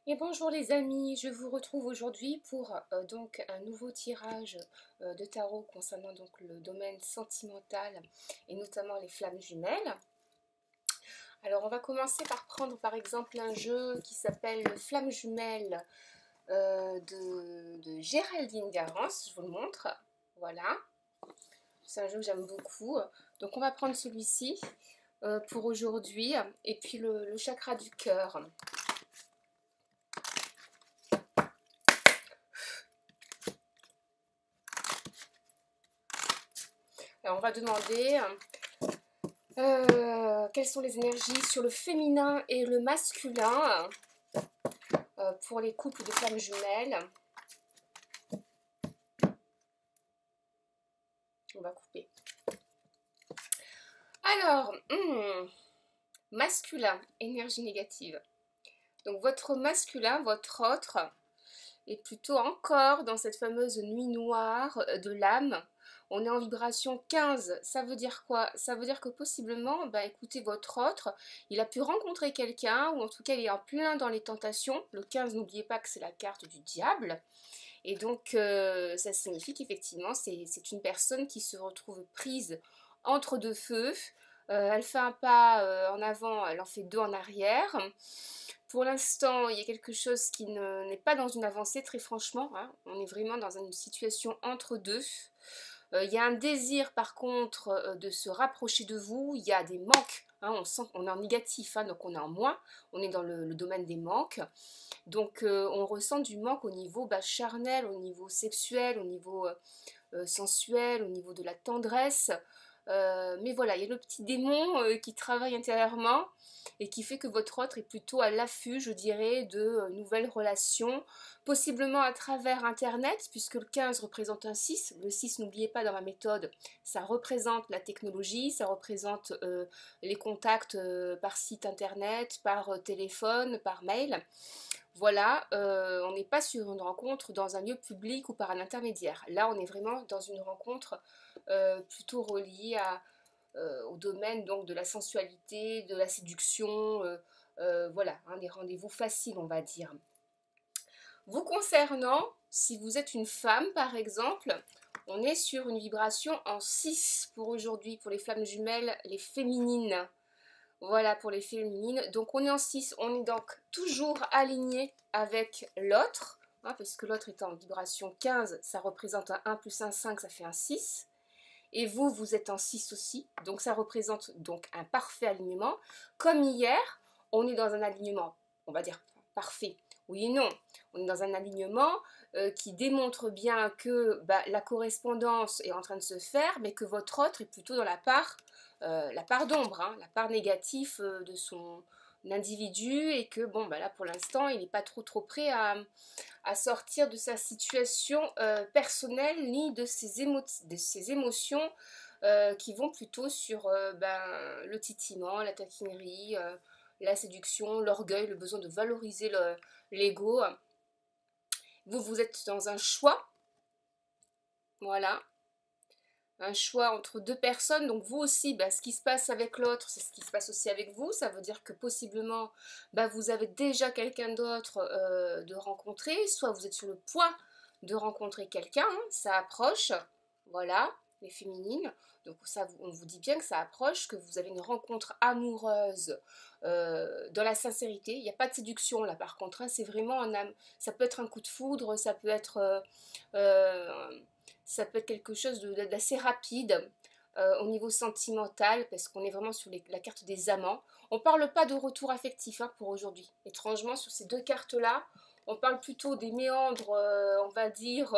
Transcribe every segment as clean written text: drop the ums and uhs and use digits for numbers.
Et bonjour les amis, je vous retrouve aujourd'hui pour donc un nouveau tirage de tarot concernant donc le domaine sentimental et notamment les flammes jumelles. Alors on va commencer par prendre par exemple un jeu qui s'appelle Flammes jumelles de Géraldine Garance, je vous le montre. Voilà, c'est un jeu que j'aime beaucoup. Donc on va prendre celui-ci pour aujourd'hui et puis le chakra du cœur. Alors on va demander quelles sont les énergies sur le féminin et le masculin pour les couples de flammes jumelles. On va couper. Alors, masculin, énergie négative. Donc votre masculin, votre autre, est plutôt encore dans cette fameuse nuit noire de l'âme. On est en vibration 15, ça veut dire quoi? Ça veut dire que possiblement, bah écoutez, votre autre, il a pu rencontrer quelqu'un, ou en tout cas il est en plein dans les tentations. Le 15, n'oubliez pas que c'est la carte du diable. Et donc ça signifie qu'effectivement c'est une personne qui se retrouve prise entre deux feux. Elle fait un pas en avant, elle en fait deux en arrière. Pour l'instant, il y a quelque chose qui n'est pas dans une avancée, très franchement, hein. On est vraiment dans une situation entre deux. Il y a un désir, par contre, de se rapprocher de vous. Il y a des manques, hein, on sent qu'on est en négatif, hein, donc on est en moins. On est dans le domaine des manques. Donc, on ressent du manque au niveau charnel, au niveau sexuel, au niveau sensuel, au niveau de la tendresse. Mais voilà, il y a le petit démon qui travaille intérieurement et qui fait que votre autre est plutôt à l'affût, je dirais, de nouvelles relations, possiblement à travers Internet, puisque le 15 représente un 6. Le 6, n'oubliez pas, dans ma méthode, ça représente la technologie, ça représente les contacts par site Internet, par téléphone, par mail. Voilà, on n'est pas sur une rencontre dans un lieu public ou par un intermédiaire. Là, on est vraiment dans une rencontre plutôt reliée au domaine donc de la sensualité, de la séduction, voilà, hein, des rendez-vous faciles, on va dire. Vous concernant, si vous êtes une femme par exemple, on est sur une vibration en 6 pour aujourd'hui, pour les flammes jumelles, les féminines. Voilà pour les féminines. Donc on est en 6, on est donc toujours aligné avec l'autre, hein, parce que l'autre est en vibration 15, ça représente un 1 plus un 5, ça fait un 6. Et vous, vous êtes en 6 aussi, donc ça représente donc un parfait alignement. Comme hier, on est dans un alignement, on va dire parfait, oui et non. On est dans un alignement qui démontre bien que la correspondance est en train de se faire, mais que votre autre est plutôt dans la part d'ombre, hein, la part négative de son individu, et que bon, là pour l'instant, il n'est pas trop prêt à sortir de sa situation personnelle ni de ses émotions qui vont plutôt sur le titillement, la taquinerie, la séduction, l'orgueil, le besoin de valoriser l'ego. Vous, vous êtes dans un choix, voilà, un choix entre deux personnes. Donc vous aussi, ce qui se passe avec l'autre, c'est ce qui se passe aussi avec vous. Ça veut dire que possiblement, vous avez déjà quelqu'un d'autre de rencontrer. Soit vous êtes sur le point de rencontrer quelqu'un, hein, ça approche. Voilà, les féminines. Donc ça, on vous dit bien que ça approche, que vous avez une rencontre amoureuse dans la sincérité. Il n'y a pas de séduction là par contre, hein, c'est vraiment un âme. Ça peut être un coup de foudre, euh, ça peut être quelque chose d'assez rapide au niveau sentimental, parce qu'on est vraiment sur la carte des amants. On ne parle pas de retour affectif, hein, pour aujourd'hui. Étrangement, sur ces deux cartes-là, on parle plutôt des méandres, on va dire,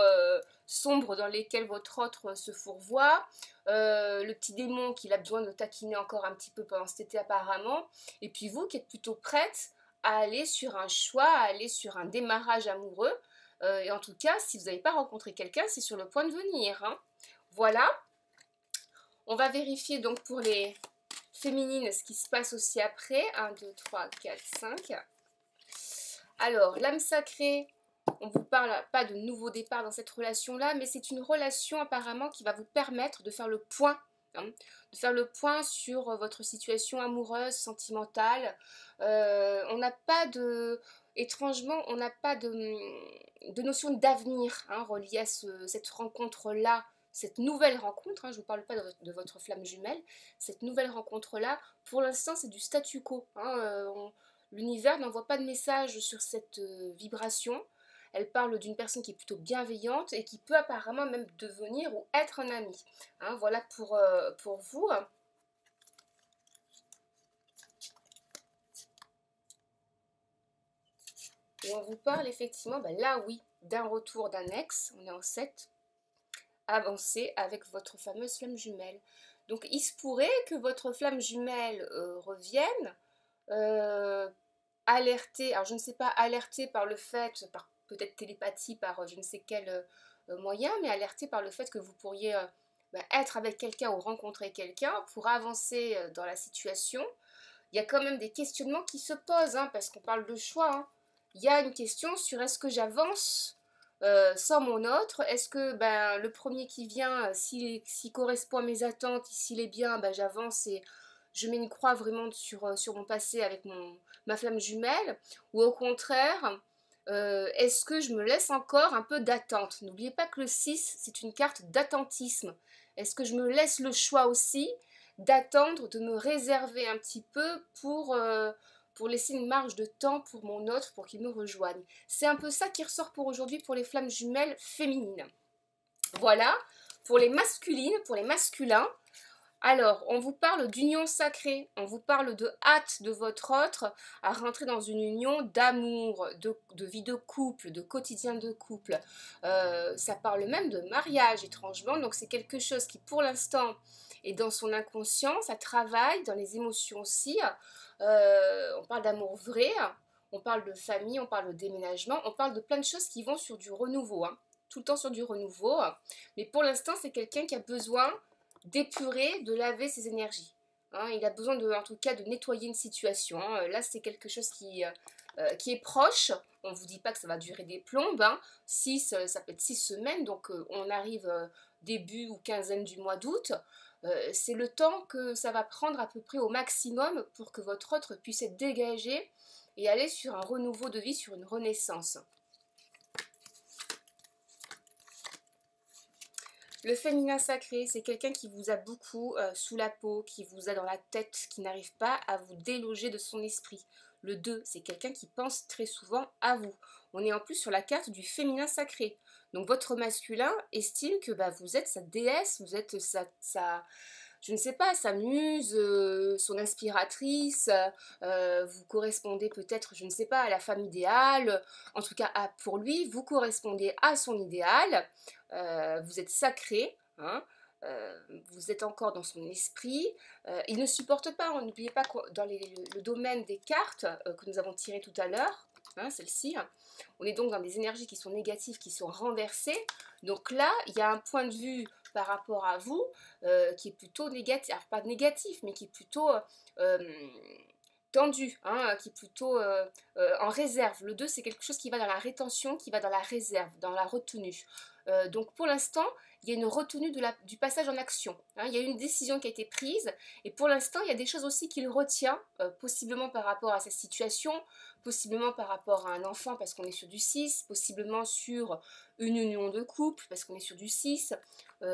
sombres dans lesquels votre autre se fourvoie. Le petit démon qu'il a besoin de taquiner encore un petit peu pendant cet été apparemment. Et puis vous qui êtes plutôt prête à aller sur un choix, à aller sur un démarrage amoureux. Et en tout cas, si vous n'avez pas rencontré quelqu'un, c'est sur le point de venir, hein. Voilà. On va vérifier donc pour les féminines ce qui se passe aussi après. 1, 2, 3, 4, 5. Alors, l'âme sacrée, on ne vous parle pas de nouveau départ dans cette relation-là, mais c'est une relation apparemment qui va vous permettre de faire le point, hein, de faire le point sur votre situation amoureuse, sentimentale. On n'a pas étrangement, on n'a pas de notion d'avenir hein, reliée à cette rencontre-là, cette nouvelle rencontre, hein, je ne vous parle pas de votre flamme jumelle, cette nouvelle rencontre-là, pour l'instant, c'est du statu quo. Hein, l'univers n'envoie pas de message sur cette vibration. Elle parle d'une personne qui est plutôt bienveillante et qui peut apparemment même devenir ou être un ami. Hein, voilà pour vous. Et on vous parle effectivement, ben là oui, d'un retour d'un ex, on est en 7, avancé avec votre fameuse flamme jumelle. Donc il se pourrait que votre flamme jumelle revienne, euh, alertée, alors je ne sais pas, alertée par le fait, par peut-être télépathie, par je ne sais quel moyen, mais alertée par le fait que vous pourriez être avec quelqu'un ou rencontrer quelqu'un pour avancer dans la situation. Il y a quand même des questionnements qui se posent, hein, parce qu'on parle de choix. Hein. Il y a une question sur est-ce que j'avance sans mon autre, est-ce que ben, le premier qui vient, s'il correspond à mes attentes, s'il est bien, ben, j'avance et je mets une croix vraiment sur mon passé avec ma flamme jumelle, ou au contraire, est-ce que je me laisse encore un peu d'attente? N'oubliez pas que le 6, c'est une carte d'attentisme. Est-ce que je me laisse le choix aussi d'attendre, de me réserver un petit peu pour laisser une marge de temps pour mon autre, pour qu'il me rejoigne. C'est un peu ça qui ressort pour aujourd'hui pour les flammes jumelles féminines. Voilà, pour les masculines, pour les masculins, alors, on vous parle d'union sacrée, on vous parle de hâte de votre autre à rentrer dans une union d'amour, de vie de couple, de quotidien de couple. Ça parle même de mariage, étrangement, donc c'est quelque chose qui, pour l'instant, est dans son inconscient, ça travaille dans les émotions aussi. On parle d'amour vrai, on parle de famille, on parle de déménagement, on parle de plein de choses qui vont sur du renouveau, hein, tout le temps sur du renouveau. Mais pour l'instant, c'est quelqu'un qui a besoin d'épurer, de laver ses énergies. Hein, il a besoin en tout cas de nettoyer une situation. Hein. Là, c'est quelque chose qui est proche. On ne vous dit pas que ça va durer des plombes. Hein. Ça peut être 6 semaines, donc on arrive début ou quinzaine du mois d'août. C'est le temps que ça va prendre à peu près au maximum pour que votre autre puisse être dégagé et aller sur un renouveau de vie, sur une renaissance. Le féminin sacré, c'est quelqu'un qui vous a beaucoup sous la peau, qui vous a dans la tête, qui n'arrive pas à vous déloger de son esprit. Le 2, c'est quelqu'un qui pense très souvent à vous. On est en plus sur la carte du féminin sacré. Donc votre masculin estime que vous êtes sa déesse, vous êtes je ne sais pas, sa muse, son inspiratrice, vous correspondez peut-être, je ne sais pas, à la femme idéale, en tout cas pour lui, vous correspondez à son idéal, vous êtes sacré, hein, vous êtes encore dans son esprit, il ne supporte pas, n'oubliez pas que dans le domaine des cartes que nous avons tirées tout à l'heure, hein, celle-ci, on est donc dans des énergies qui sont négatives, qui sont renversées, donc là, il y a un point de vue par rapport à vous qui est plutôt négatif, alors pas négatif, mais qui est plutôt tendu, hein, qui est plutôt en réserve. Le 2, c'est quelque chose qui va dans la rétention, qui va dans la réserve, dans la retenue. Donc pour l'instant, il y a une retenue du passage en action. Hein, il y a une décision qui a été prise et pour l'instant, il y a des choses aussi qu'il retient, possiblement par rapport à sa situation, possiblement par rapport à un enfant parce qu'on est sur du 6, possiblement sur une union de couple parce qu'on est sur du 6.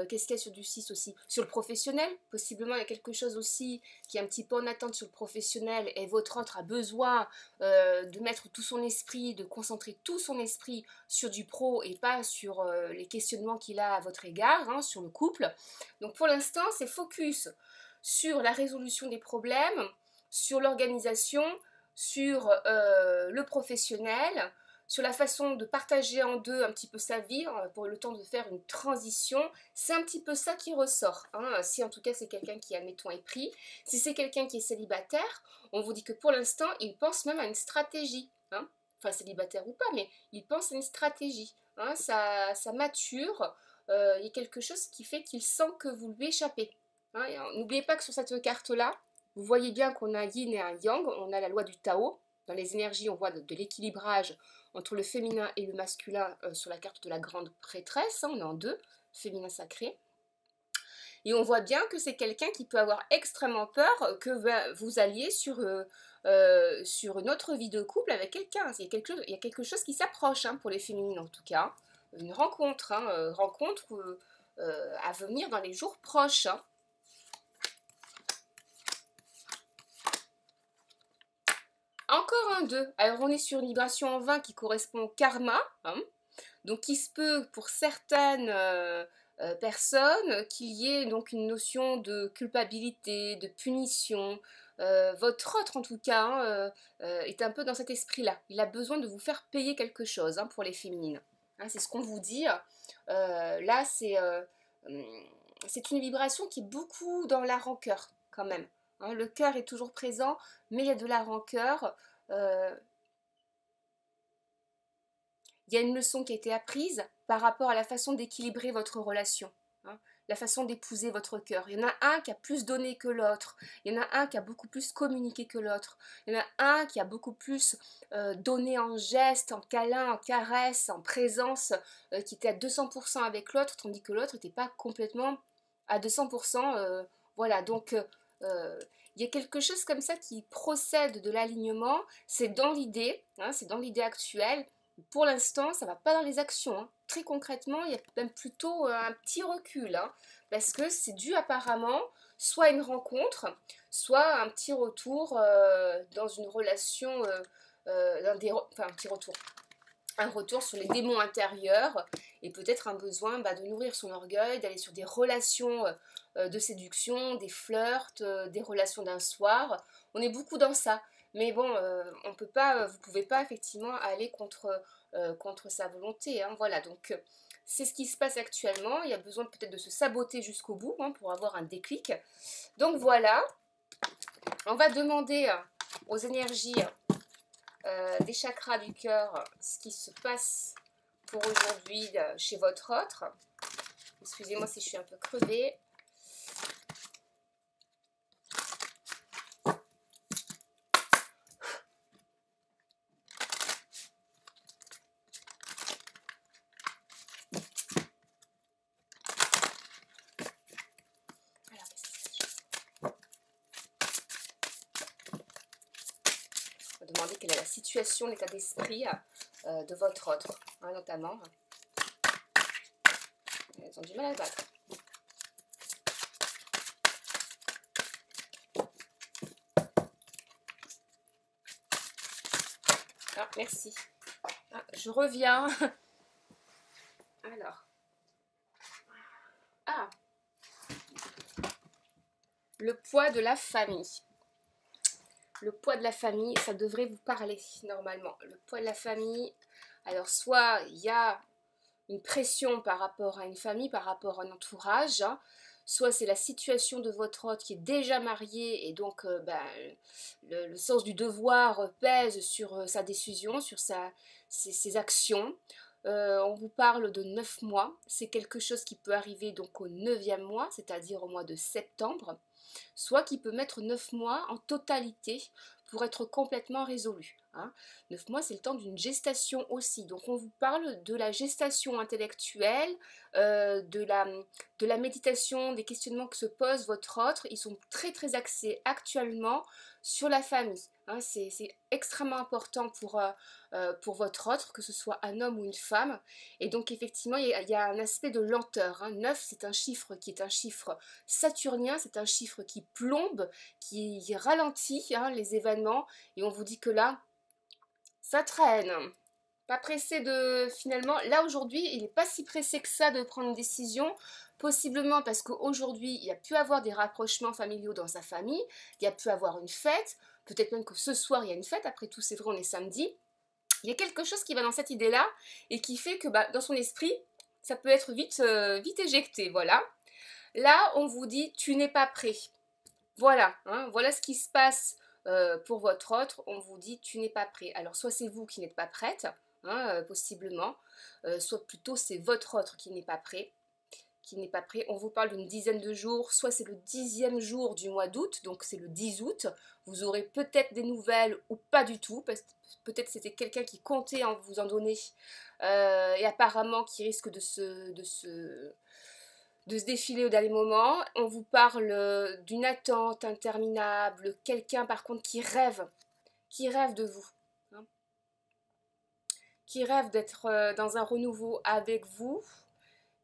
Qu'est-ce qu'il y a sur du 6 aussi? Sur le professionnel, possiblement il y a quelque chose aussi qui est un petit peu en attente sur le professionnel et votre autre a besoin de mettre tout son esprit, de concentrer tout son esprit sur du pro et pas sur les questionnements qu'il a à votre égard, hein, sur le couple. Donc pour l'instant, c'est focus sur la résolution des problèmes, sur l'organisation, sur le professionnel, sur la façon de partager en deux un petit peu sa vie pour le temps de faire une transition. C'est un petit peu ça qui ressort. Hein. Si en tout cas c'est quelqu'un qui, admettons, est pris. Si c'est quelqu'un qui est célibataire, on vous dit que pour l'instant, il pense même à une stratégie. Hein. Enfin, célibataire ou pas, mais il pense à une stratégie. Hein. Ça mature. Il y a quelque chose qui fait qu'il sent que vous lui échappez. Hein. N'oubliez pas que sur cette carte-là, vous voyez bien qu'on a un yin et un yang. On a la loi du Tao. Dans les énergies, on voit de l'équilibrage entre le féminin et le masculin sur la carte de la grande prêtresse, hein, on est en 2, féminin sacré. Et on voit bien que c'est quelqu'un qui peut avoir extrêmement peur que vous alliez sur une autre vie de couple avec quelqu'un. Il y a quelque chose qui s'approche hein, pour les féminines en tout cas. Une rencontre, hein, rencontre à venir dans les jours proches. Hein. Encore un 2. Alors on est sur une vibration en 20 qui correspond au karma. Hein. Donc il se peut pour certaines personnes qu'il y ait donc une notion de culpabilité, de punition. Votre autre en tout cas hein, est un peu dans cet esprit-là. Il a besoin de vous faire payer quelque chose hein, pour les féminines. Hein, c'est ce qu'on vous dit. Là c'est une vibration qui est beaucoup dans la rancœur quand même. Hein, le cœur est toujours présent, mais il y a de la rancœur. Euh, il y a une leçon qui a été apprise par rapport à la façon d'équilibrer votre relation, hein, la façon d'épouser votre cœur. Il y en a un qui a plus donné que l'autre, il y en a un qui a beaucoup plus communiqué que l'autre, il y en a un qui a beaucoup plus donné en gestes, en câlins, en caresses, en présence, qui était à 200% avec l'autre, tandis que l'autre n'était pas complètement à 200%. Voilà, donc il y a quelque chose comme ça qui procède de l'alignement, c'est dans l'idée, hein, c'est dans l'idée actuelle. Pour l'instant, ça ne va pas dans les actions. Hein. Très concrètement, il y a même plutôt un petit recul, hein, parce que c'est dû apparemment soit à une rencontre, soit à un petit retour dans une relation, enfin un petit retour, un retour sur les démons intérieurs et peut-être un besoin de nourrir son orgueil, d'aller sur des relations de séduction, des flirts, des relations d'un soir. On est beaucoup dans ça. Mais bon, on peut pas, vous ne pouvez pas effectivement aller contre sa volonté. Hein, voilà, donc c'est ce qui se passe actuellement. Il y a besoin peut-être de se saboter jusqu'au bout hein, pour avoir un déclic. Donc voilà, on va demander aux énergies des chakras du cœur ce qui se passe pour aujourd'hui chez votre autre. Excusez-moi si je suis un peu crevée. Demander quelle est la situation, l'état d'esprit de votre autre, hein, notamment. Elles ont du mal à battre. Ah, merci. Ah, je reviens. Alors. Ah. Le poids de la famille. Le poids de la famille, ça devrait vous parler normalement. Le poids de la famille, alors soit il y a une pression par rapport à une famille, par rapport à un entourage, hein, soit c'est la situation de votre hôte qui est déjà marié et donc le sens du devoir pèse sur sa décision, sur ses actions. On vous parle de 9 mois, c'est quelque chose qui peut arriver donc au 9e mois, c'est-à-dire au mois de septembre, soit qui peut mettre 9 mois en totalité pour être complètement résolu. Hein. 9 mois, c'est le temps d'une gestation aussi. Donc on vous parle de la gestation intellectuelle, de la méditation, des questionnements que se pose votre autre. Ils sont très très axés actuellement sur la famille. Hein. C'est extrêmement important pour votre autre, que ce soit un homme ou une femme. Et donc effectivement, il y a un aspect de lenteur. Hein. 9, c'est un chiffre qui est un chiffre saturnien, c'est un chiffre qui plombe, qui ralentit hein, les événements. Et on vous dit que là, ça traîne. Pas pressé de... Finalement, là aujourd'hui, il n'est pas si pressé que ça de prendre une décision. Possiblement parce qu'aujourd'hui, il y a pu avoir des rapprochements familiaux dans sa famille. Il y a pu avoir une fête. Peut-être même que ce soir, il y a une fête. Après tout, c'est vrai, on est samedi. Il y a quelque chose qui va dans cette idée-là et qui fait que dans son esprit, ça peut être vite éjecté. Voilà. Là, on vous dit, tu n'es pas prêt. Voilà, hein, voilà ce qui se passe pour votre autre. On vous dit, tu n'es pas prêt. Alors, soit c'est vous qui n'êtes pas prête, hein, possiblement, soit plutôt c'est votre autre qui n'est pas prêt. On vous parle d'une dizaine de jours, soit c'est le 10e jour du mois d'août, donc c'est le 10 août. Vous aurez peut-être des nouvelles ou pas du tout, parce que peut-être c'était quelqu'un qui comptait vous en donner, et apparemment qui risque de se de se défiler au dernier moment. On vous parle d'une attente interminable, quelqu'un par contre qui rêve de vous, hein, qui rêve d'être dans un renouveau avec vous,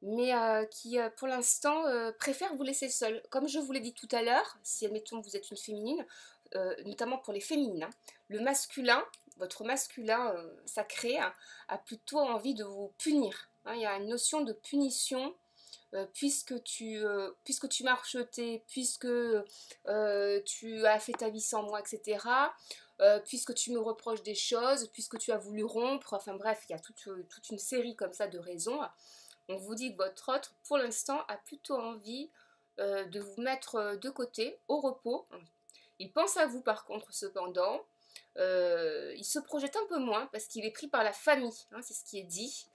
mais qui pour l'instant préfère vous laisser seul. Comme je vous l'ai dit tout à l'heure, si admettons vous êtes une féminine, notamment pour les féminines, hein, le masculin, votre masculin sacré, hein, a plutôt envie de vous punir. Hein. Il y a une notion de punition. Puisque tu m'as rejeté, puisque tu as fait ta vie sans moi, etc. Puisque tu me reproches des choses, puisque tu as voulu rompre, enfin bref, il y a toute une série comme ça de raisons. On vous dit que votre autre, pour l'instant, a plutôt envie de vous mettre de côté, au repos. Il pense à vous par contre, cependant. Il se projette un peu moins parce qu'il est pris par la famille, hein, c'est ce qui est dit.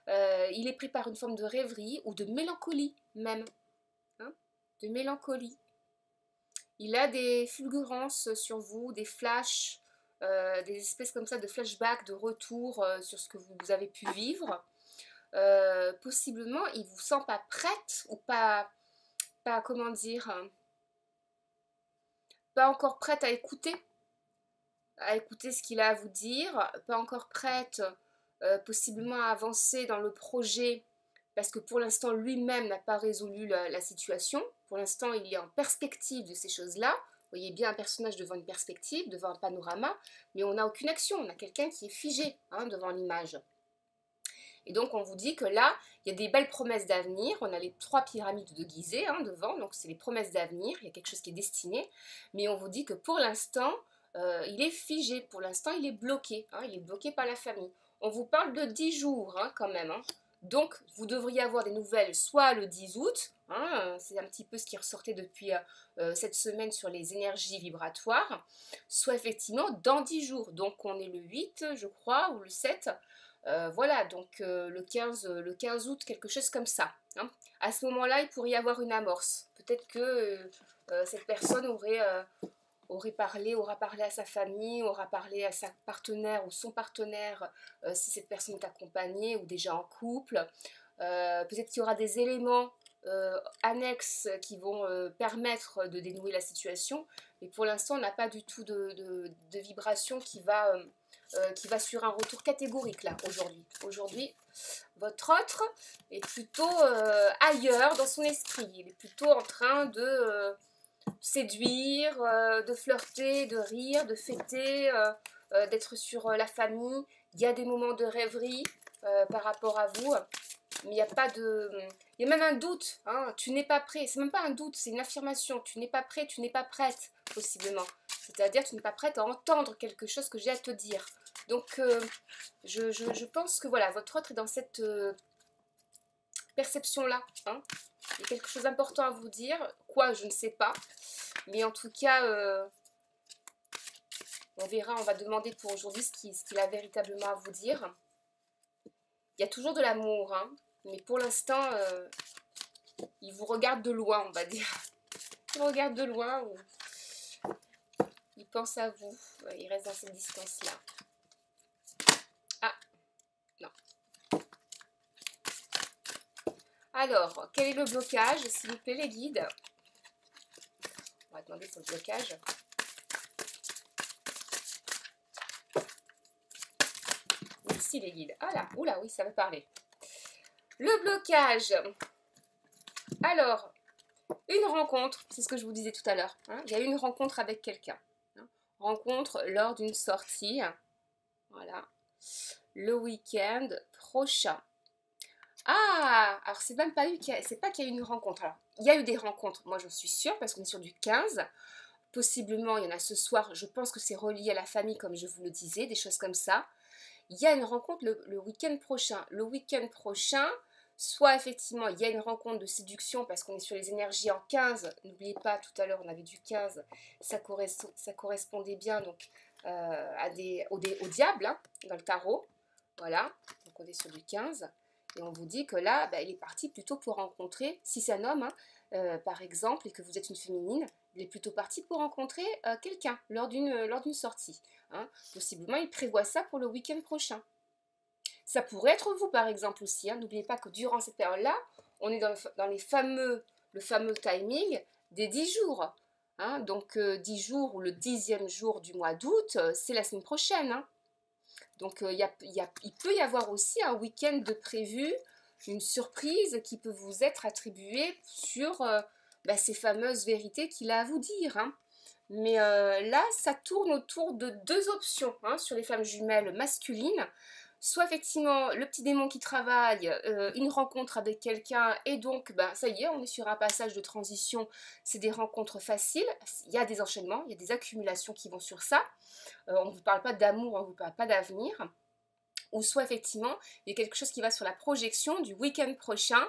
Il est pris par une forme de rêverie ou de mélancolie même, hein, de mélancolie. Il a des fulgurances sur vous, des flashs, des espèces comme ça de flashbacks, de retour sur ce que vous avez pu vivre. Possiblement, il vous sent pas prête ou pas comment dire, pas encore prête à écouter ce qu'il a à vous dire, pas encore prête possiblement à avancer dans le projet parce que pour l'instant lui-même n'a pas résolu la situation. Pour l'instant il est en perspective de ces choses-là. Vous voyez bien un personnage devant une perspective, devant un panorama, mais on n'a aucune action, on a quelqu'un qui est figé hein, devant l'image. Et donc on vous dit que là, il y a des belles promesses d'avenir. On a les 3 pyramides de Gizeh hein, devant, donc c'est les promesses d'avenir, il y a quelque chose qui est destiné. Mais on vous dit que pour l'instant, il est figé, pour l'instant il est bloqué. Hein, il est bloqué par la famille. On vous parle de 10 jours hein, quand même. Hein. Donc vous devriez avoir des nouvelles soit le 10 août, hein, c'est un petit peu ce qui ressortait depuis cette semaine sur les énergies vibratoires, soit effectivement dans 10 jours. Donc on est le 8 je crois, ou le 7. Voilà, donc le 15 août, quelque chose comme ça. Hein. À ce moment-là, il pourrait y avoir une amorce. Peut-être que cette personne aura parlé à sa famille, aura parlé à sa partenaire ou son partenaire, si cette personne est accompagnée ou déjà en couple. Peut-être qu'il y aura des éléments annexes qui vont permettre de dénouer la situation. Mais pour l'instant, on n'a pas du tout de vibration qui va sur un retour catégorique là aujourd'hui. Aujourd'hui, votre autre est plutôt ailleurs dans son esprit. Il est plutôt en train de séduire, de flirter, de rire, de fêter, d'être sur la famille. Il y a des moments de rêverie par rapport à vous. Mais il n'y a pas de... Il y a même un doute. Hein, tu n'es pas prêt. C'est même pas un doute, c'est une affirmation. Tu n'es pas prêt, tu n'es pas prête, possiblement. C'est-à-dire tu n'es pas prête à entendre quelque chose que j'ai à te dire. Donc, je pense que voilà, votre autre est dans cette perception-là. Hein. Il y a quelque chose d'important à vous dire. Quoi, je ne sais pas. Mais en tout cas, on verra, on va demander pour aujourd'hui ce qu'il a véritablement à vous dire. Il y a toujours de l'amour, hein, mais pour l'instant, il vous regarde de loin, on va dire. Il vous regarde de loin, ou il pense à vous, il reste dans cette distance-là. Ah, non. Alors, quel est le blocage, s'il vous plaît, les guides? On va demander pour le blocage. Merci les guides. Ah là, oula, oui, ça va parler. Le blocage. Alors, une rencontre, c'est ce que je vous disais tout à l'heure. Hein, il y a une rencontre avec quelqu'un. Hein, rencontre lors d'une sortie. Voilà. Le week-end prochain. Ah, alors c'est même pas c'est pas qu'il y a eu une rencontre. Alors, il y a eu des rencontres, moi je suis sûre, parce qu'on est sur du 15. Possiblement, il y en a ce soir, je pense que c'est relié à la famille, comme je vous le disais, des choses comme ça. Il y a une rencontre le week-end prochain. Le week-end prochain, soit effectivement, il y a une rencontre de séduction, parce qu'on est sur les énergies en 15. N'oubliez pas, tout à l'heure, on avait du 15. Ça correspondait bien donc, au diable, hein, dans le tarot. Voilà, donc on est sur du 15. Et on vous dit que là, bah, il est parti plutôt pour rencontrer, si c'est un homme, hein, par exemple, et que vous êtes une féminine, il est plutôt parti pour rencontrer quelqu'un lors d'une sortie. Hein. Possiblement, il prévoit ça pour le week-end prochain. Ça pourrait être vous, par exemple, aussi. Hein. N'oubliez pas que durant cette période-là, on est dans le fameux timing des 10 jours. Hein. Donc 10 jours ou le 10e jour du mois d'août, c'est la semaine prochaine. Hein. Donc il peut y avoir aussi un week-end de prévu, une surprise qui peut vous être attribuée sur ces fameuses vérités qu'il a à vous dire. Hein. Mais là, ça tourne autour de deux options hein, sur les flammes jumelles masculines. Soit effectivement le petit démon qui travaille, une rencontre avec quelqu'un et donc ça y est, on est sur un passage de transition, c'est des rencontres faciles, il y a des enchaînements, il y a des accumulations qui vont sur ça, on ne vous parle pas d'amour, on ne vous parle pas d'avenir, ou soit effectivement il y a quelque chose qui va sur la projection du week-end prochain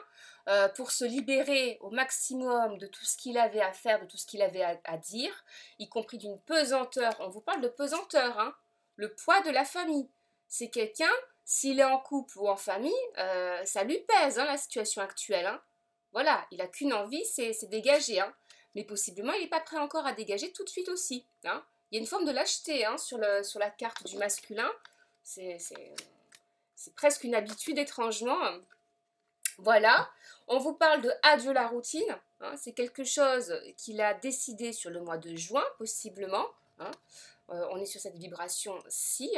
pour se libérer au maximum de tout ce qu'il avait à faire, de tout ce qu'il avait à dire, y compris d'une pesanteur, on vous parle de pesanteur, hein, le poids de la famille. C'est quelqu'un, s'il est en couple ou en famille, ça lui pèse hein, la situation actuelle. Hein. Voilà, il n'a qu'une envie, c'est dégager. Hein. Mais possiblement, il n'est pas prêt encore à dégager tout de suite aussi. Hein. Il y a une forme de lâcheté hein, sur la carte du masculin. C'est presque une habitude étrangement. Voilà, on vous parle de adieu la routine. Hein. C'est quelque chose qu'il a décidé sur le mois de juin, possiblement. Hein. On est sur cette vibration-ci.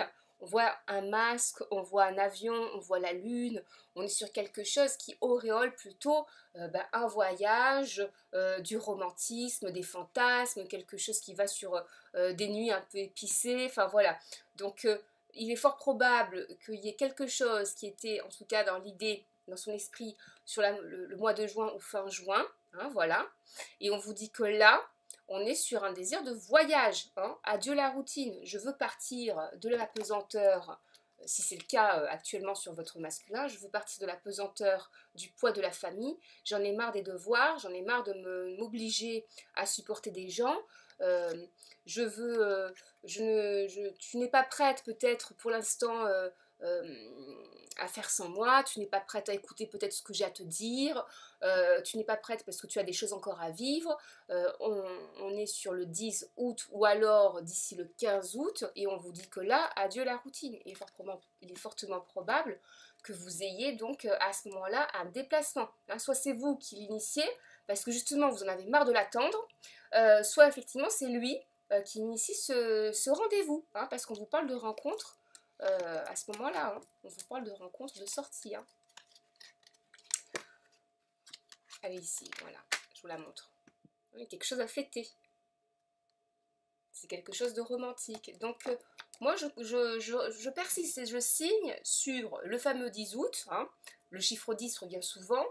On voit un masque, on voit un avion, on voit la lune, on est sur quelque chose qui auréole plutôt un voyage, du romantisme, des fantasmes, quelque chose qui va sur des nuits un peu épicées, enfin voilà. Donc il est fort probable qu'il y ait quelque chose qui était en tout cas dans l'idée, dans son esprit, sur le mois de juin ou fin juin, hein, voilà. Et on vous dit que là, on est sur un désir de voyage. Hein. Adieu la routine. Je veux partir de la pesanteur, si c'est le cas actuellement sur votre masculin, je veux partir de la pesanteur du poids de la famille. J'en ai marre des devoirs, j'en ai marre de m'obliger à supporter des gens. Tu n'es pas prête peut-être pour l'instant à faire sans moi, tu n'es pas prête à écouter peut-être ce que j'ai à te dire, tu n'es pas prête parce que tu as des choses encore à vivre, on est sur le 10 août ou alors d'ici le 15 août et on vous dit que là, adieu la routine. Il est fortement probable que vous ayez donc à ce moment-là un déplacement. Hein, soit c'est vous qui l'initiez parce que justement vous en avez marre de l'attendre, soit effectivement c'est lui qui initie ce rendez-vous, hein, parce qu'on vous parle de rencontre à ce moment-là, hein, on vous parle de rencontre, de sortie. Hein. Allez ici, voilà, je vous la montre. Il y a quelque chose à fêter. C'est quelque chose de romantique. Donc, moi, je persiste et je signe sur le fameux 10 août. Hein, le chiffre 10 revient souvent.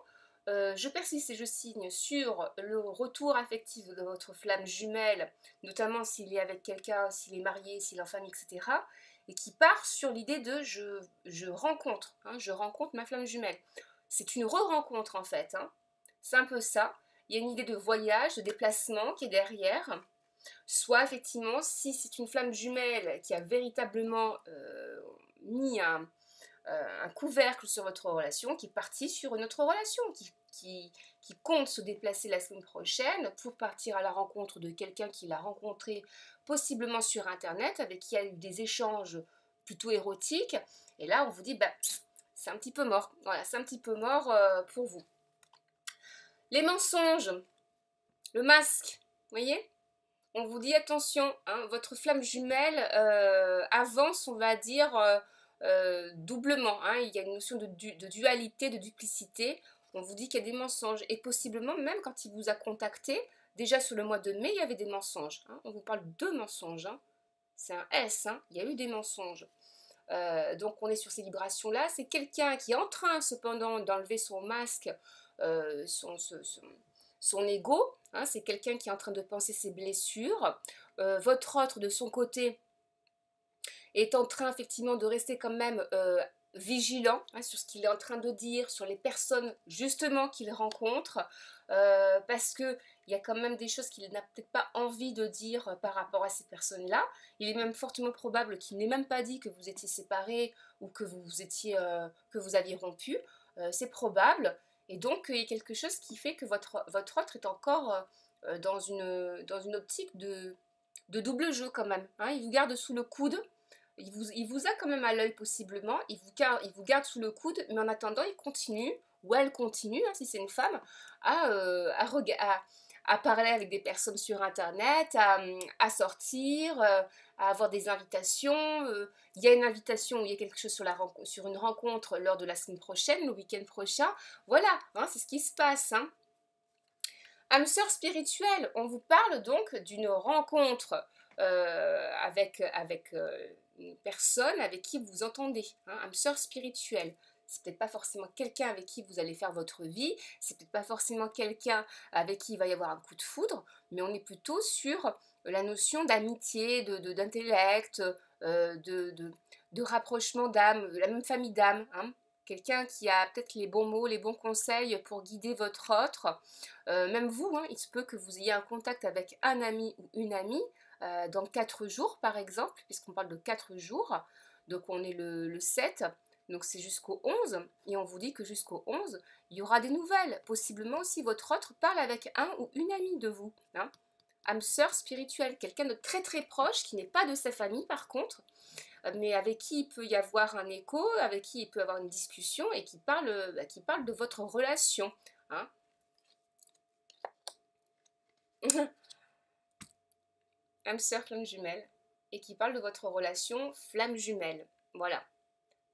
Je persiste et je signe sur le retour affectif de votre flamme jumelle, notamment s'il est avec quelqu'un, s'il est marié, s'il est en famille, etc. Et qui part sur l'idée de je rencontre, hein, je rencontre ma flamme jumelle. C'est une re-rencontre en fait. Hein. C'est un peu ça. Il y a une idée de voyage, de déplacement qui est derrière. Soit effectivement, si c'est une flamme jumelle qui a véritablement mis un couvercle sur votre relation, qui est parti sur une autre relation, qui compte se déplacer la semaine prochaine pour partir à la rencontre de quelqu'un qu'il a rencontré possiblement sur internet, avec qui il y a eu des échanges plutôt érotiques, et là on vous dit c'est un petit peu mort, voilà, c'est un petit peu mort pour vous. Les mensonges, le masque, vous voyez, on vous dit attention, hein, votre flamme jumelle avance, on va dire, doublement. Hein, il y a une notion de dualité, de duplicité. On vous dit qu'il y a des mensonges. Et possiblement, même quand il vous a contacté, déjà sur le mois de mai, il y avait des mensonges. Hein, on vous parle de mensonges. Hein, c'est un S, hein, il y a eu des mensonges. Donc on est sur ces vibrations-là. C'est quelqu'un qui est en train cependant d'enlever son masque, son ego, hein, c'est quelqu'un qui est en train de penser ses blessures. Votre autre, de son côté, est en train effectivement de rester quand même vigilant hein, sur ce qu'il est en train de dire, sur les personnes justement qu'il rencontre, parce qu'il y a quand même des choses qu'il n'a peut-être pas envie de dire par rapport à ces personnes-là. Il est même fortement probable qu'il n'ait même pas dit que vous étiez séparés ou que vous aviez rompu. C'est probable. Et donc, il y a quelque chose qui fait que votre autre est encore dans une optique de double jeu quand même. Hein. Il vous garde sous le coude Il vous a quand même à l'œil possiblement, il vous garde sous le coude, mais en attendant, il continue, ou elle continue, hein, si c'est une femme, à parler avec des personnes sur Internet, à sortir, à avoir des invitations. Il y a une invitation, il y a quelque chose sur une rencontre lors de la semaine prochaine, le week-end prochain. Voilà, hein, c'est ce qui se passe. Hein. Âme sœur spirituelle, on vous parle donc d'une rencontre avec une personne avec qui vous vous entendez, hein, âme sœur spirituelle. C'est peut-être pas forcément quelqu'un avec qui vous allez faire votre vie, c'est peut-être pas forcément quelqu'un avec qui il va y avoir un coup de foudre, mais on est plutôt sur la notion d'amitié, d'intellect, de rapprochement d'âme, de la même famille d'âme, hein. Quelqu'un qui a peut-être les bons mots, les bons conseils pour guider votre autre. Même vous, hein, il se peut que vous ayez un contact avec un ami ou une amie dans 4 jours par exemple, puisqu'on parle de 4 jours. Donc on est le 7, donc c'est jusqu'au 11, et on vous dit que jusqu'au 11, il y aura des nouvelles. Possiblement aussi votre autre parle avec un ou une amie de vous. Hein. Âme sœur spirituelle, quelqu'un de très très proche, qui n'est pas de sa famille par contre, mais avec qui il peut y avoir un écho, avec qui il peut avoir une discussion et qui parle de votre relation. Hein. Âme sœur flamme jumelle, et qui parle de votre relation flamme jumelle. Voilà.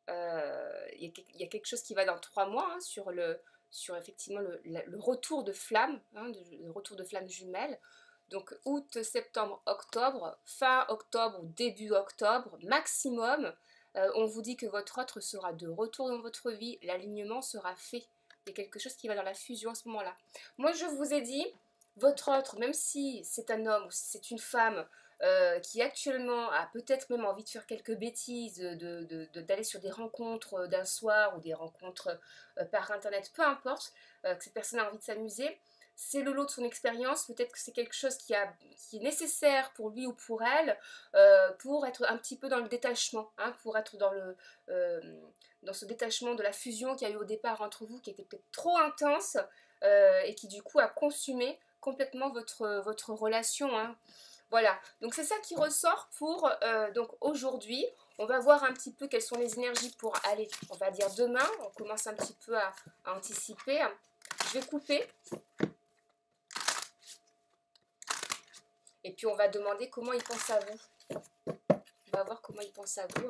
Il y a quelque chose qui va dans 3 mois hein, sur effectivement le retour de flamme, hein, le retour de flamme jumelle. Donc août, septembre, octobre, fin octobre ou début octobre maximum, on vous dit que votre autre sera de retour dans votre vie, l'alignement sera fait. Il y a quelque chose qui va dans la fusion à ce moment-là. Moi je vous ai dit, votre autre, même si c'est un homme ou si c'est une femme, qui actuellement a peut-être même envie de faire quelques bêtises, d'aller sur des rencontres d'un soir ou des rencontres par internet, peu importe, que cette personne a envie de s'amuser, c'est le lot de son expérience, peut-être que c'est quelque chose qui est nécessaire pour lui ou pour elle, pour être un petit peu dans le détachement, hein, pour être euh, dans ce détachement de la fusion qu'il y a eu au départ entre vous, qui était peut-être trop intense, et qui du coup a consumé complètement votre relation. Hein. Voilà, donc c'est ça qui ressort pour donc aujourd'hui. On va voir un petit peu quelles sont les énergies pour aller, on va dire demain. On commence un petit peu à anticiper. Je vais couper. Et puis on va demander comment il pense à vous. On va voir comment il pense à vous.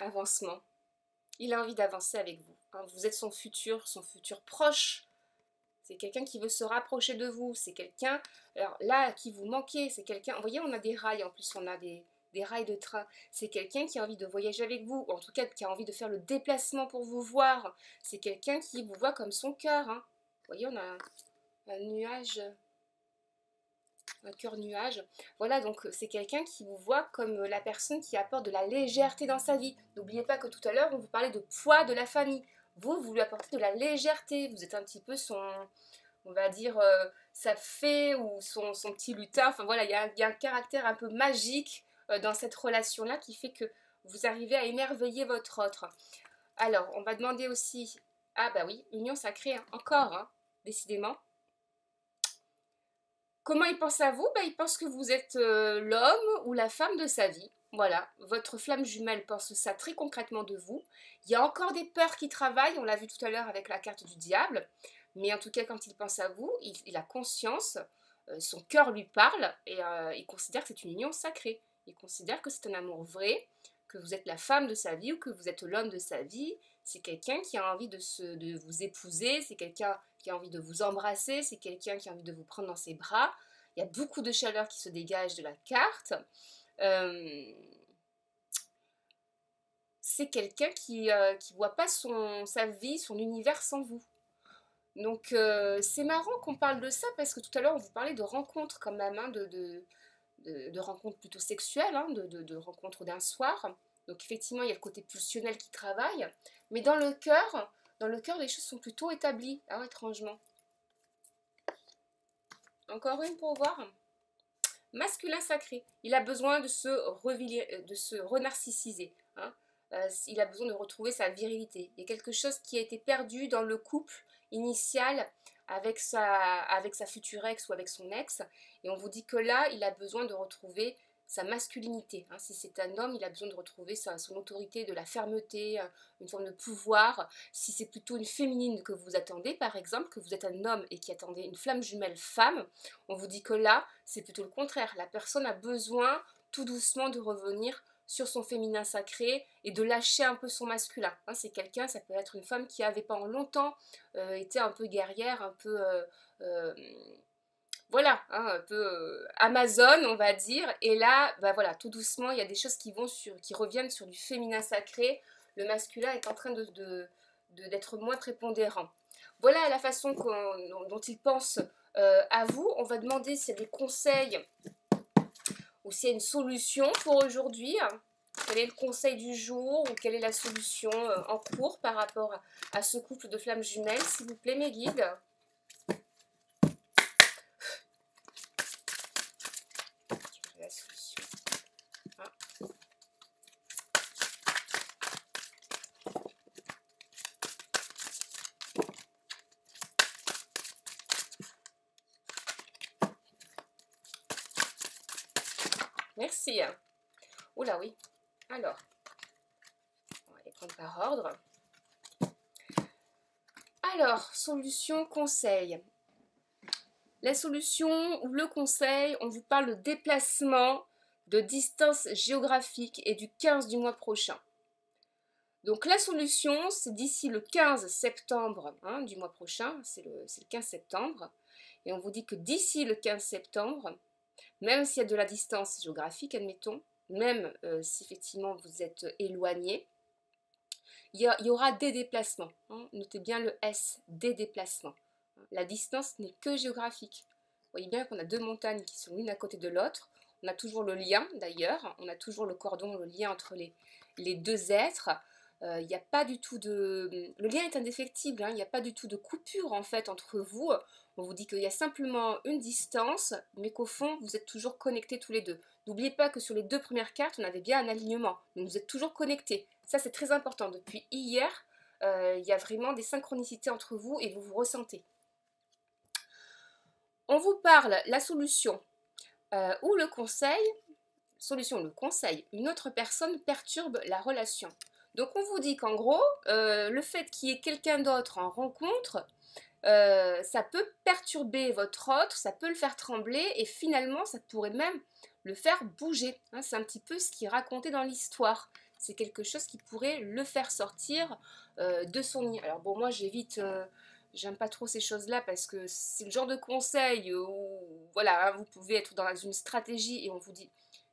Avancement. Il a envie d'avancer avec vous. Hein. Vous êtes son futur proche. C'est quelqu'un qui veut se rapprocher de vous. C'est quelqu'un, alors là, qui vous manquez. C'est quelqu'un, vous voyez, on a des rails. En plus, on a des rails de train. C'est quelqu'un qui a envie de voyager avec vous. Ou en tout cas, qui a envie de faire le déplacement pour vous voir. C'est quelqu'un qui vous voit comme son cœur. Hein. Vous voyez, on a un nuage, un cœur nuage. Voilà, donc c'est quelqu'un qui vous voit comme la personne qui apporte de la légèreté dans sa vie. N'oubliez pas que tout à l'heure, on vous parlait de poids de la famille. Vous lui apportez de la légèreté. Vous êtes un petit peu son, on va dire, sa fée ou son petit lutin. Enfin voilà, il y a un caractère un peu magique dans cette relation-là qui fait que vous arrivez à émerveiller votre autre. Alors, on va demander aussi, ah bah oui, union sacrée, hein, encore, hein, décidément. Comment il pense à vous? Ben, il pense que vous êtes l'homme ou la femme de sa vie. Voilà, votre flamme jumelle pense ça très concrètement de vous. Il y a encore des peurs qui travaillent, on l'a vu tout à l'heure avec la carte du diable. Mais en tout cas, quand il pense à vous, il a conscience, son cœur lui parle et il considère que c'est une union sacrée. Il considère que c'est un amour vrai, que vous êtes la femme de sa vie ou que vous êtes l'homme de sa vie. C'est quelqu'un qui a envie de vous épouser, c'est quelqu'un qui a envie de vous embrasser, c'est quelqu'un qui a envie de vous prendre dans ses bras. Il y a beaucoup de chaleur qui se dégage de la carte. C'est quelqu'un qui ne voit pas sa vie, son univers sans vous. Donc c'est marrant qu'on parle de ça parce que tout à l'heure on vous parlait de rencontres quand même, hein, de rencontres plutôt sexuelles, hein, de rencontres d'un soir. Donc effectivement il y a le côté pulsionnel qui travaille, mais dans le cœur les choses sont plutôt établies, hein, étrangement. Encore une pour voir. Masculin sacré, il a besoin de se renarcissiser. Hein. Il a besoin de retrouver sa virilité. Il y a quelque chose qui a été perdu dans le couple initial avec sa future ex ou avec son ex. Et on vous dit que là, il a besoin de retrouver sa masculinité. Hein. Si c'est un homme, il a besoin de retrouver son autorité, de la fermeté, une forme de pouvoir. Si c'est plutôt une féminine que vous attendez, par exemple, que vous êtes un homme et qui attendait une flamme jumelle femme, on vous dit que là, c'est plutôt le contraire. La personne a besoin tout doucement de revenir sur son féminin sacré et de lâcher un peu son masculin. Hein, c'est quelqu'un, ça peut être une femme qui avait pendant longtemps été un peu guerrière, un peu... voilà, hein, un peu Amazon, on va dire. Et là, bah voilà, tout doucement, il y a des choses qui reviennent sur du féminin sacré. Le masculin est en train d'être moins prépondérant. Voilà la façon dont il pense à vous. On va demander s'il y a des conseils ou s'il y a une solution pour aujourd'hui. Quel est le conseil du jour ou quelle est la solution en cours par rapport à ce couple de flammes jumelles, s'il vous plaît, mes guides? La solution. Ah. Merci. Oh là oui. Alors, on va les prendre par ordre. Alors, solution, conseil. La solution ou le conseil, on vous parle de déplacement, de distance géographique et du 15 du mois prochain. Donc la solution, c'est d'ici le 15 septembre hein, du mois prochain, c'est le 15 septembre, et on vous dit que d'ici le 15 septembre, même s'il y a de la distance géographique, admettons, même si effectivement vous êtes éloigné, il y aura des déplacements. Hein. Notez bien le S, des déplacements. La distance n'est que géographique. Vous voyez bien qu'on a deux montagnes qui sont l'une à côté de l'autre. On a toujours le lien d'ailleurs, on a toujours le cordon, le lien entre les deux êtres. Il n'y a pas du tout de... Le lien est indéfectible, hein, il n'y a pas du tout de coupure en fait entre vous. On vous dit qu'il y a simplement une distance, mais qu'au fond, vous êtes toujours connectés tous les deux. N'oubliez pas que sur les deux premières cartes, on avait bien un alignement. Donc vous êtes toujours connectés. Ça, c'est très important. Depuis hier, il y a vraiment des synchronicités entre vous et vous vous ressentez. On vous parle la solution ou le conseil. Solution, le conseil. Une autre personne perturbe la relation. Donc on vous dit qu'en gros, le fait qu'il y ait quelqu'un d'autre en rencontre, ça peut perturber votre autre, ça peut le faire trembler et finalement ça pourrait même le faire bouger. Hein, c'est un petit peu ce qui est raconté dans l'histoire. C'est quelque chose qui pourrait le faire sortir de son lit. Alors bon, moi j'évite, j'aime pas trop ces choses-là parce que c'est le genre de conseil où voilà, hein, vous pouvez être dans une stratégie et on vous dit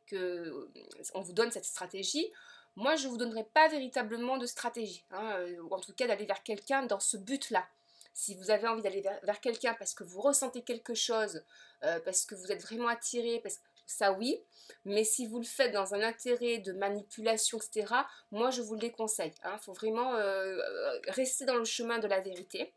que on vous donne cette stratégie. Moi, je ne vous donnerai pas véritablement de stratégie, hein, ou en tout cas d'aller vers quelqu'un dans ce but-là. Si vous avez envie d'aller vers quelqu'un parce que vous ressentez quelque chose, parce que vous êtes vraiment attiré, ça oui, mais si vous le faites dans un intérêt de manipulation, etc., moi je vous le déconseille. Il faut vraiment rester dans le chemin de la vérité.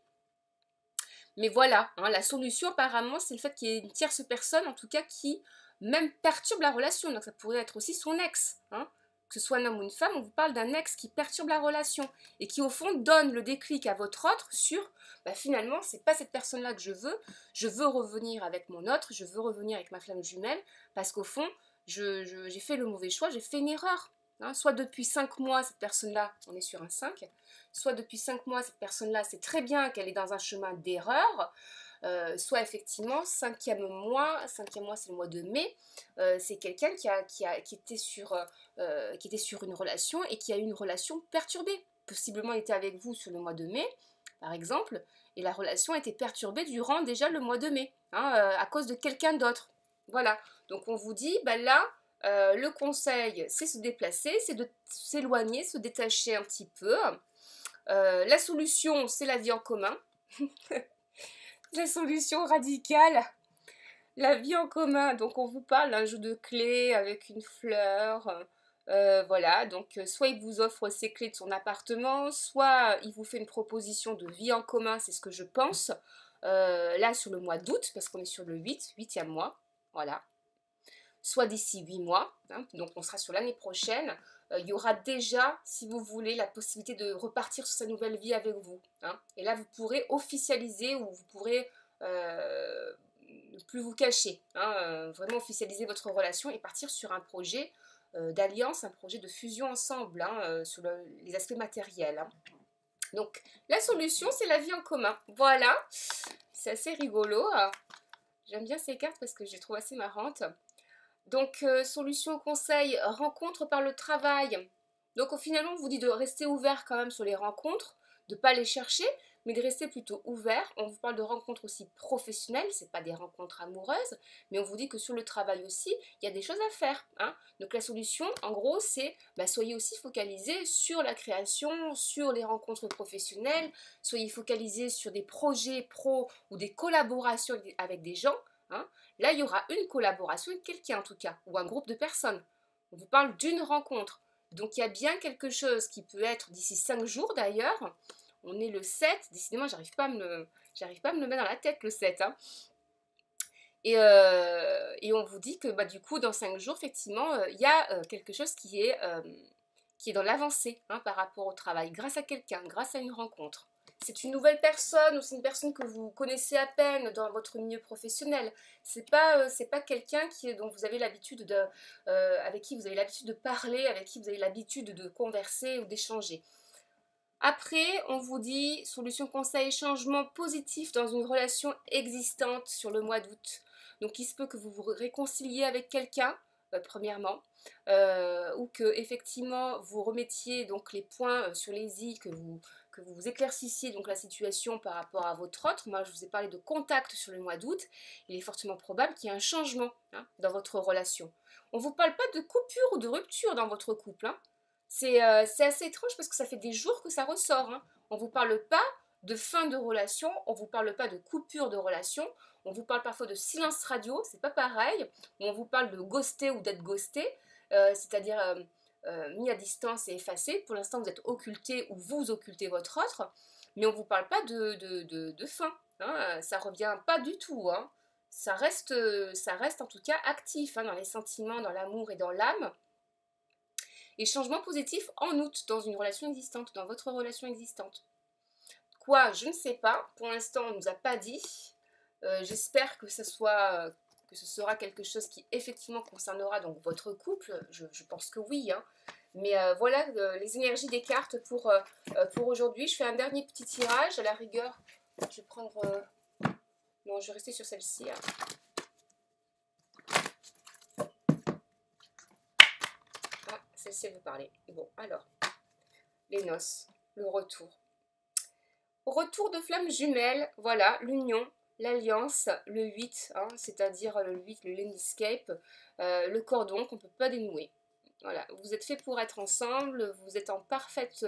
Mais voilà, hein, la solution apparemment, c'est le fait qu'il y ait une tierce personne, en tout cas, qui même perturbe la relation. Donc ça pourrait être aussi son ex. Hein. Que ce soit un homme ou une femme, on vous parle d'un ex qui perturbe la relation et qui au fond donne le déclic à votre autre sur bah, finalement c'est pas cette personne-là que je veux revenir avec mon autre, je veux revenir avec ma flamme jumelle parce qu'au fond j'ai fait le mauvais choix, j'ai fait une erreur. Hein. Soit depuis 5 mois cette personne-là, on est sur un 5, soit depuis 5 mois cette personne-là c'est très bien qu'elle est dans un chemin d'erreur. Soit effectivement, cinquième mois c'est le mois de mai, c'est quelqu'un qui était sur une relation et qui a eu une relation perturbée. Possiblement il était avec vous sur le mois de mai, par exemple, et la relation a été perturbée durant déjà le mois de mai, hein, à cause de quelqu'un d'autre. Voilà, donc on vous dit, bah là, le conseil, c'est se déplacer, c'est de s'éloigner, se détacher un petit peu. La solution, c'est la vie en commun. La solution radicale, la vie en commun. Donc on vous parle d'un jeu de clés avec une fleur. Voilà, donc soit il vous offre ses clés de son appartement, soit il vous fait une proposition de vie en commun, c'est ce que je pense. Là sur le mois d'août, parce qu'on est sur le 8e mois. Voilà. soit d'ici 8 mois, hein, donc on sera sur l'année prochaine, il y aura déjà, si vous voulez, la possibilité de repartir sur sa nouvelle vie avec vous. Hein. Et là, vous pourrez officialiser ou vous pourrez ne plus vous cacher, hein, vraiment officialiser votre relation et partir sur un projet d'alliance, un projet de fusion ensemble, hein, sur les aspects matériels. Hein. Donc, la solution, c'est la vie en commun. Voilà, c'est assez rigolo. J'aime bien ces cartes parce que je les trouve assez marrantes. Donc, solution, conseil, rencontre par le travail. Donc, finalement, on vous dit de rester ouvert quand même sur les rencontres, de ne pas les chercher, mais de rester plutôt ouvert. On vous parle de rencontres aussi professionnelles, ce n'est pas des rencontres amoureuses, mais on vous dit que sur le travail aussi, il y a des choses à faire. Hein. Donc, la solution, en gros, c'est soyez aussi focalisés sur la création, sur les rencontres professionnelles, soyez focalisés sur des projets pro ou des collaborations avec des gens. Hein. Là, il y aura une collaboration avec quelqu'un en tout cas, ou un groupe de personnes. On vous parle d'une rencontre. Donc il y a bien quelque chose qui peut être d'ici 5 jours d'ailleurs. On est le 7, décidément j'arrive pas à me le mettre dans la tête le 7. Hein. Et on vous dit que du coup dans 5 jours effectivement il y a quelque chose qui est dans l'avancée, hein, par rapport au travail, grâce à quelqu'un, grâce à une rencontre. C'est une nouvelle personne ou c'est une personne que vous connaissez à peine dans votre milieu professionnel. C'est pas quelqu'un dont vous avez l'habitude avec qui vous avez l'habitude de parler, avec qui vous avez l'habitude de converser ou d'échanger. Après, on vous dit solution, conseil, changement positif dans une relation existante sur le mois d'août. Donc il se peut que vous vous réconciliez avec quelqu'un, premièrement, ou que effectivement vous remettiez donc les points sur les i, que vous éclaircissiez donc la situation par rapport à votre autre. Moi je vous ai parlé de contact sur le mois d'août. Il est fortement probable qu'il y ait un changement, hein, dans votre relation. On ne vous parle pas de coupure ou de rupture dans votre couple. Hein. C'est assez étrange parce que ça fait des jours que ça ressort. Hein. On ne vous parle pas de fin de relation, on ne vous parle pas de coupure de relation, on vous parle parfois de silence radio, c'est pas pareil. On vous parle de ghoster ou d'être ghosté, c'est-à-dire mis à distance et effacé. Pour l'instant, vous êtes occulté ou vous occultez votre autre, mais on ne vous parle pas de fin. Hein. Ça revient pas du tout. Hein. Ça reste en tout cas actif, hein, dans les sentiments, dans l'amour et dans l'âme. Et changement positif en août dans une relation existante, dans votre relation existante. Quoi, je ne sais pas. Pour l'instant, on ne nous a pas dit. J'espère que ce sera quelque chose qui effectivement concernera donc votre couple. Je pense que oui. Hein. Mais voilà les énergies des cartes pour aujourd'hui. Je fais un dernier petit tirage. À la rigueur, je vais prendre... non, je vais rester sur celle-ci. Hein. Celle-ci veut parler. Bon, alors, les noces, le retour. Retour de flammes jumelles, voilà, l'union, l'alliance, le 8, hein, c'est-à-dire le 8, le landscape, le cordon qu'on ne peut pas dénouer. Voilà, vous êtes fait pour être ensemble, vous êtes en parfaite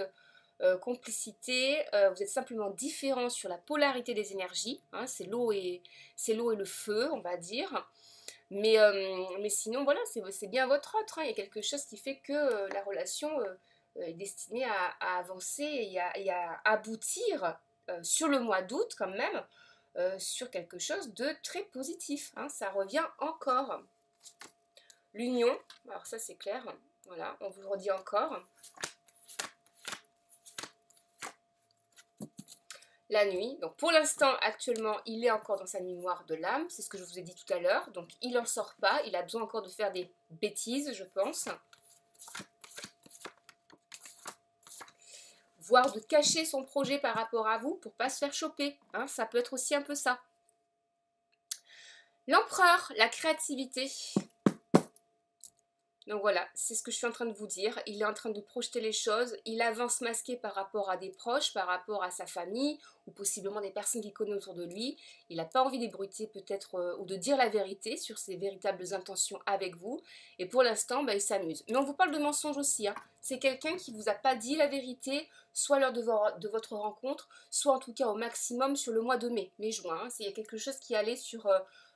complicité, vous êtes simplement différents sur la polarité des énergies, hein, c'est l'eau et le feu, on va dire. Mais sinon, voilà, c'est bien votre autre. Hein. Il y a quelque chose qui fait que la relation est destinée à avancer et à aboutir sur le mois d'août quand même, sur quelque chose de très positif. Hein. Ça revient encore. L'union, alors ça c'est clair, voilà, on vous le redit encore. La nuit, donc pour l'instant actuellement il est encore dans sa nuit noire de l'âme, c'est ce que je vous ai dit tout à l'heure, donc il n'en sort pas, il a besoin encore de faire des bêtises je pense, voire de cacher son projet par rapport à vous pour pas se faire choper, hein, ça peut être aussi un peu ça. L'empereur, la créativité. Donc voilà, c'est ce que je suis en train de vous dire. Il est en train de projeter les choses. Il avance masqué par rapport à des proches, par rapport à sa famille, ou possiblement des personnes qu'il connaît autour de lui. Il n'a pas envie d'ébruiter peut-être, ou de dire la vérité sur ses véritables intentions avec vous. Et pour l'instant, il s'amuse. Mais on vous parle de mensonge aussi. Hein. C'est quelqu'un qui ne vous a pas dit la vérité, soit lors de votre rencontre, soit en tout cas au maximum sur le mois de mai-juin. Hein. Il y a quelque chose qui allait sur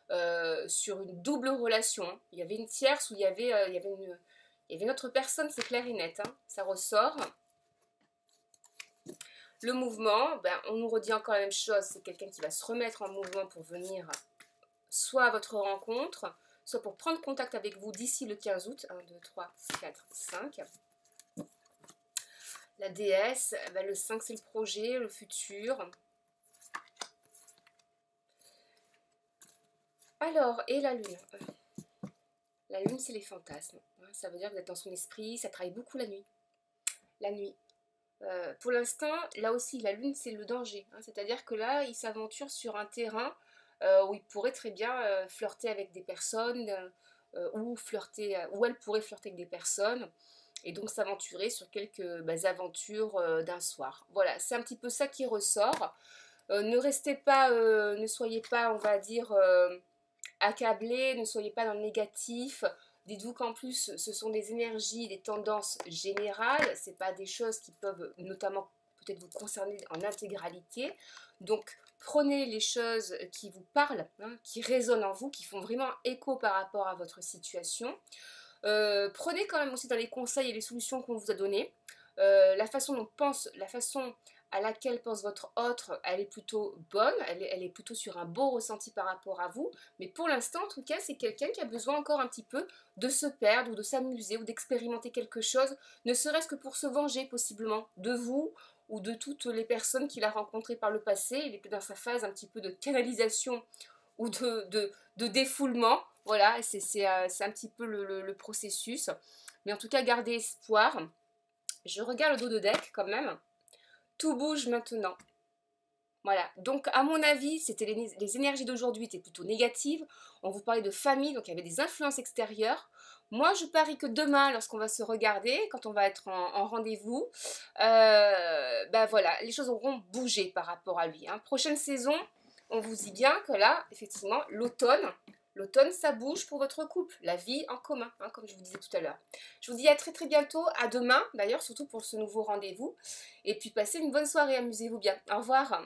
une double relation. Hein. Il y avait une tierce où il y avait une autre personne, c'est clair et net. Hein. Ça ressort. Le mouvement, on nous redit encore la même chose. C'est quelqu'un qui va se remettre en mouvement pour venir soit à votre rencontre, soit pour prendre contact avec vous d'ici le 15 août. 1, 2, 3, 4, 5. La déesse, le 5 c'est le projet, le futur. Alors, et la lune? La lune, c'est les fantasmes. Ça veut dire que vous êtes dans son esprit, ça travaille beaucoup la nuit. La nuit. Pour l'instant, là aussi, la lune, c'est le danger. C'est-à-dire que là, il s'aventure sur un terrain où il pourrait très bien flirter avec des personnes ou elle pourrait flirter avec des personnes et donc s'aventurer sur quelques aventures d'un soir. Voilà, c'est un petit peu ça qui ressort. Ne restez pas, ne soyez pas, on va dire, accablés, ne soyez pas dans le négatif. Dites-vous qu'en plus, ce sont des énergies, des tendances générales, ce n'est pas des choses qui peuvent notamment peut-être vous concerner en intégralité. Donc, prenez les choses qui vous parlent, qui résonnent en vous, qui font vraiment écho par rapport à votre situation. Prenez quand même aussi dans les conseils et les solutions qu'on vous a données. La façon dont pense, la façon à laquelle pense votre autre, elle est plutôt bonne, elle est plutôt sur un beau ressenti par rapport à vous, mais pour l'instant, en tout cas, c'est quelqu'un qui a besoin encore un petit peu de se perdre ou de s'amuser ou d'expérimenter quelque chose, ne serait-ce que pour se venger possiblement de vous ou de toutes les personnes qu'il a rencontrées par le passé. Il est peut-être dans sa phase un petit peu de canalisation ou de défoulement. Voilà, c'est un petit peu le processus. Mais en tout cas, gardez espoir. Je regarde le dos de deck quand même. Tout bouge maintenant. Voilà, donc à mon avis, c'était les énergies d'aujourd'hui étaient plutôt négatives. On vous parlait de famille, donc il y avait des influences extérieures. Moi, je parie que demain, lorsqu'on va se regarder, quand on va être en rendez-vous, voilà, les choses auront bougé par rapport à lui. Prochaine saison, on vous dit bien que là, effectivement, l'automne, ça bouge pour votre couple, la vie en commun, comme je vous disais tout à l'heure. Je vous dis à très très bientôt, à demain d'ailleurs, surtout pour ce nouveau rendez-vous. Et puis passez une bonne soirée, amusez-vous bien. Au revoir.